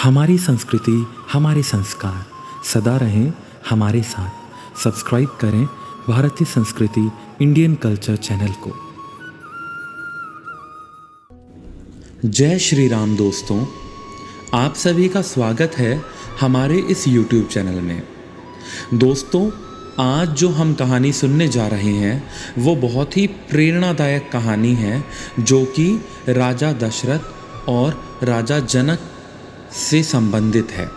हमारी संस्कृति, हमारे संस्कार सदा रहें हमारे साथ। सब्सक्राइब करें भारतीय संस्कृति इंडियन कल्चर चैनल को। जय श्री राम दोस्तों, आप सभी का स्वागत है हमारे इस YouTube चैनल में। दोस्तों, आज जो हम कहानी सुनने जा रहे हैं वो बहुत ही प्रेरणादायक कहानी है, जो कि राजा दशरथ और राजा जनक से संबंधित है।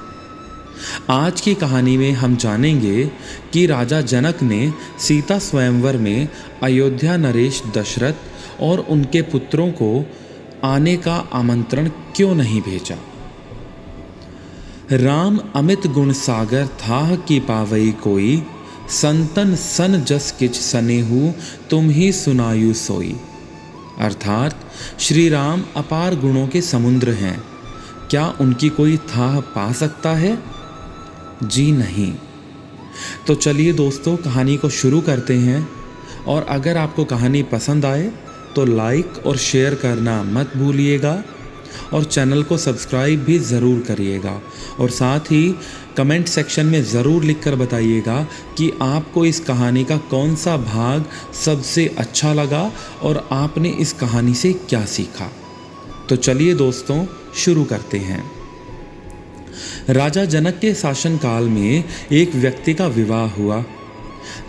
आज की कहानी में हम जानेंगे कि राजा जनक ने सीता स्वयंवर में अयोध्या नरेश दशरथ और उनके पुत्रों को आने का आमंत्रण क्यों नहीं भेजा। राम अमित गुण सागर थाह की पावई कोई, संतन सन जस किच सनेहू तुम ही सुनायु सोई। अर्थात श्री राम अपार गुणों के समुद्र हैं, क्या उनकी कोई थाह पा सकता है? जी नहीं। तो चलिए दोस्तों, कहानी को शुरू करते हैं। और अगर आपको कहानी पसंद आए तो लाइक और शेयर करना मत भूलिएगा, और चैनल को सब्सक्राइब भी ज़रूर करिएगा। और साथ ही कमेंट सेक्शन में ज़रूर लिखकर बताइएगा कि आपको इस कहानी का कौन सा भाग सबसे अच्छा लगा और आपने इस कहानी से क्या सीखा। तो चलिए दोस्तों, शुरू करते हैं। राजा जनक के शासनकाल में एक व्यक्ति का विवाह हुआ।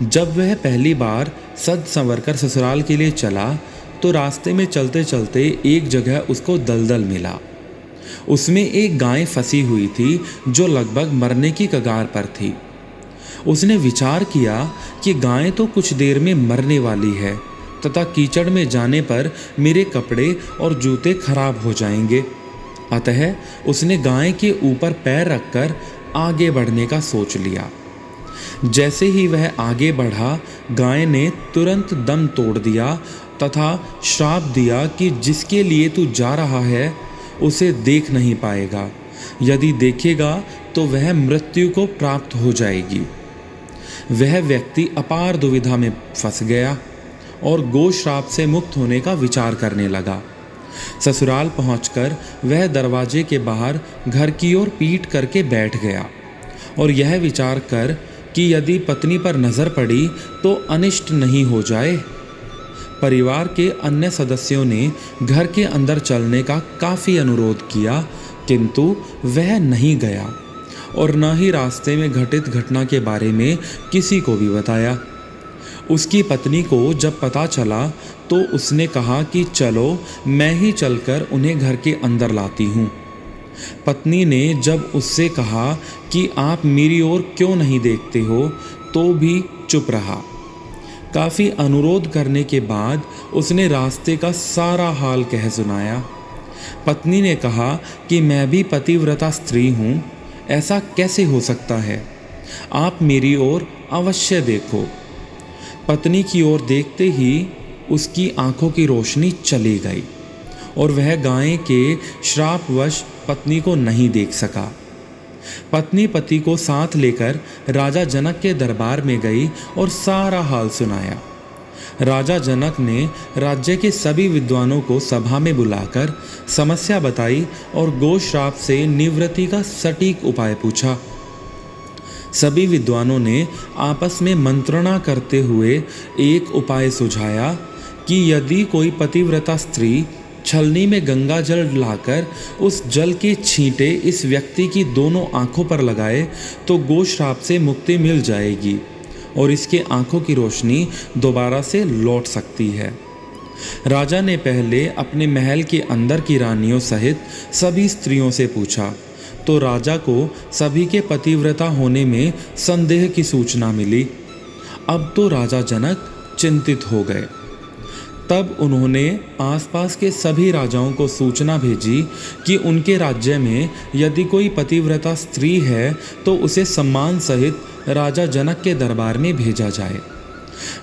जब वह पहली बार सज संवर कर ससुराल के लिए चला तो रास्ते में चलते चलते एक जगह उसको दलदल मिला। उसमें एक गाय फंसी हुई थी जो लगभग मरने की कगार पर थी। उसने विचार किया कि गाय तो कुछ देर में मरने वाली है तथा कीचड़ में जाने पर मेरे कपड़े और जूते खराब हो जाएंगे। अतः उसने गाय के ऊपर पैर रखकर आगे बढ़ने का सोच लिया। जैसे ही वह आगे बढ़ा, गाय ने तुरंत दम तोड़ दिया तथा श्राप दिया कि जिसके लिए तू जा रहा है उसे देख नहीं पाएगा, यदि देखेगा तो वह मृत्यु को प्राप्त हो जाएगी। वह व्यक्ति अपार दुविधा में फंस गया और गो श्राप से मुक्त होने का विचार करने लगा। ससुराल पहुंचकर वह दरवाजे के बाहर घर की ओर पीठ करके बैठ गया और यह विचार कर कि यदि पत्नी पर नज़र पड़ी तो अनिष्ट नहीं हो जाए। परिवार के अन्य सदस्यों ने घर के अंदर चलने का काफ़ी अनुरोध किया, किंतु वह नहीं गया और न ही रास्ते में घटित घटना के बारे में किसी को भी बताया। उसकी पत्नी को जब पता चला तो उसने कहा कि चलो मैं ही चलकर उन्हें घर के अंदर लाती हूँ। पत्नी ने जब उससे कहा कि आप मेरी ओर क्यों नहीं देखते हो, तो भी चुप रहा। काफ़ी अनुरोध करने के बाद उसने रास्ते का सारा हाल कह सुनाया। पत्नी ने कहा कि मैं भी पतिव्रता स्त्री हूँ, ऐसा कैसे हो सकता है? आप मेरी ओर अवश्य देखो। पत्नी की ओर देखते ही उसकी आंखों की रोशनी चली गई और वह गाय के श्रापवश पत्नी को नहीं देख सका। पत्नी पति को साथ लेकर राजा जनक के दरबार में गई और सारा हाल सुनाया। राजा जनक ने राज्य के सभी विद्वानों को सभा में बुलाकर समस्या बताई और गो श्राप से निवृत्ति का सटीक उपाय पूछा। सभी विद्वानों ने आपस में मंत्रणा करते हुए एक उपाय सुझाया कि यदि कोई पतिव्रता स्त्री छलनी में गंगा जल लाकर उस जल के छींटे इस व्यक्ति की दोनों आंखों पर लगाए तो गो श्राप से मुक्ति मिल जाएगी और इसके आंखों की रोशनी दोबारा से लौट सकती है। राजा ने पहले अपने महल के अंदर की रानियों सहित सभी स्त्रियों से पूछा तो राजा को सभी के पतिव्रता होने में संदेह की सूचना मिली। अब तो राजा जनक चिंतित हो गए। तब उन्होंने आसपास के सभी राजाओं को सूचना भेजी कि उनके राज्य में यदि कोई पतिव्रता स्त्री है तो उसे सम्मान सहित राजा जनक के दरबार में भेजा जाए।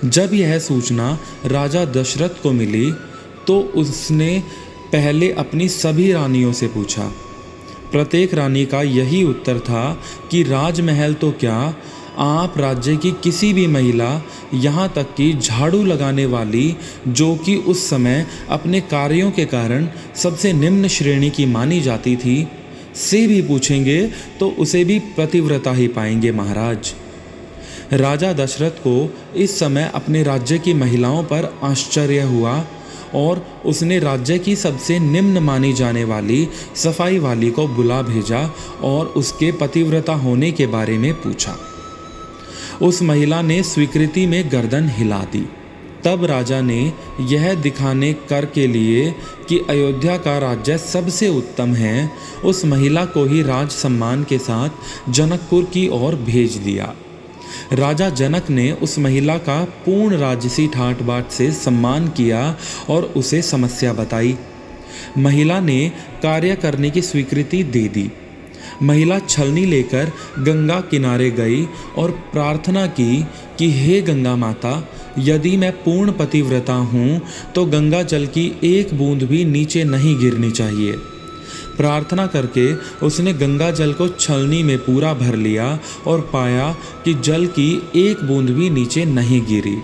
जब यह सूचना राजा दशरथ को मिली तो उसने पहले अपनी सभी रानियों से पूछा। प्रत्येक रानी का यही उत्तर था कि राजमहल तो क्या, आप राज्य की किसी भी महिला, यहाँ तक कि झाड़ू लगाने वाली, जो कि उस समय अपने कार्यों के कारण सबसे निम्न श्रेणी की मानी जाती थी, से भी पूछेंगे तो उसे भी पतिव्रता ही पाएंगे महाराज। राजा दशरथ को इस समय अपने राज्य की महिलाओं पर आश्चर्य हुआ और उसने राज्य की सबसे निम्न मानी जाने वाली सफाई वाली को बुला भेजा और उसके पतिव्रता होने के बारे में पूछा। उस महिला ने स्वीकृति में गर्दन हिला दी। तब राजा ने यह दिखाने कर के लिए कि अयोध्या का राज्य सबसे उत्तम है, उस महिला को ही राज सम्मान के साथ जनकपुर की ओर भेज दिया। राजा जनक ने उस महिला का पूर्ण राजसी ठाट बाट से सम्मान किया और उसे समस्या बताई। महिला ने कार्य करने की स्वीकृति दे दी। महिला छलनी लेकर गंगा किनारे गई और प्रार्थना की कि हे गंगा माता, यदि मैं पूर्ण पतिव्रता हूँ तो गंगा जल की एक बूंद भी नीचे नहीं गिरनी चाहिए। प्रार्थना करके उसने गंगा जल को छलनी में पूरा भर लिया और पाया कि जल की एक बूंद भी नीचे नहीं गिरी।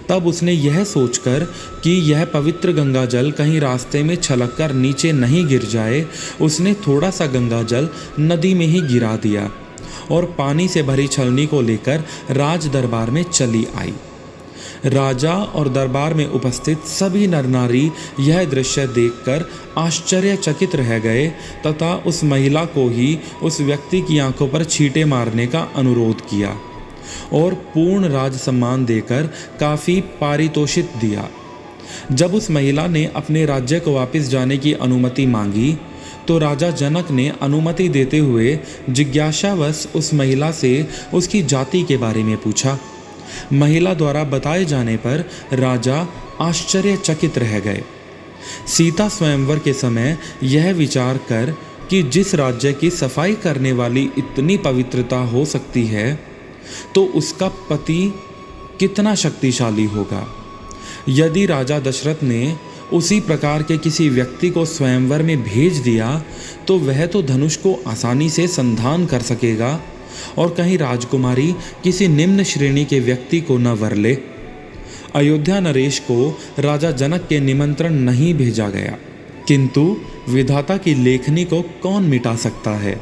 तब उसने यह सोचकर कि यह पवित्र गंगा जल कहीं रास्ते में छलककर नीचे नहीं गिर जाए, उसने थोड़ा सा गंगा जल नदी में ही गिरा दिया और पानी से भरी छलनी को लेकर राज दरबार में चली आई। राजा और दरबार में उपस्थित सभी नर नारी यह दृश्य देखकर आश्चर्यचकित रह गए तथा उस महिला को ही उस व्यक्ति की आंखों पर छींटे मारने का अनुरोध किया और पूर्ण राज सम्मान देकर काफ़ी पारितोषित दिया। जब उस महिला ने अपने राज्य को वापस जाने की अनुमति मांगी तो राजा जनक ने अनुमति देते हुए जिज्ञासावश उस महिला से उसकी जाति के बारे में पूछा। महिला द्वारा बताए जाने पर राजा आश्चर्यचकित रह गए। सीता स्वयंवर के समय यह विचार कर कि जिस राज्य की सफाई करने वाली इतनी पवित्रता हो सकती है तो उसका पति कितना शक्तिशाली होगा। यदि राजा दशरथ ने उसी प्रकार के किसी व्यक्ति को स्वयंवर में भेज दिया तो वह तो धनुष को आसानी से संधान कर सकेगा और कहीं राजकुमारी किसी निम्न श्रेणी के व्यक्ति को न वर ले। अयोध्या नरेश को राजा जनक के निमंत्रण नहीं भेजा गया, किंतु विधाता की लेखनी को कौन मिटा सकता है।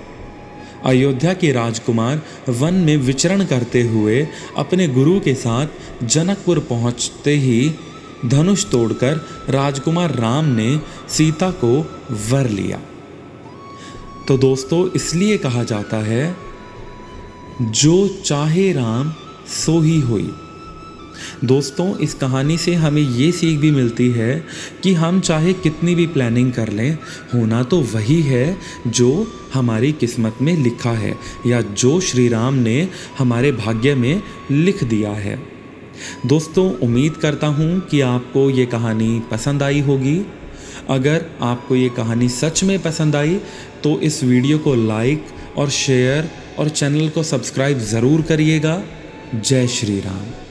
अयोध्या के राजकुमार वन में विचरण करते हुए अपने गुरु के साथ जनकपुर पहुंचते ही धनुष तोड़कर राजकुमार राम ने सीता को वर लिया। तो दोस्तों, इसलिए कहा जाता है जो चाहे राम सो ही होई। दोस्तों, इस कहानी से हमें ये सीख भी मिलती है कि हम चाहे कितनी भी प्लानिंग कर लें, होना तो वही है जो हमारी किस्मत में लिखा है या जो श्री राम ने हमारे भाग्य में लिख दिया है। दोस्तों, उम्मीद करता हूँ कि आपको ये कहानी पसंद आई होगी। अगर आपको ये कहानी सच में पसंद आई तो इस वीडियो को लाइक और शेयर और चैनल को सब्सक्राइब ज़रूर करिएगा। जय श्री राम।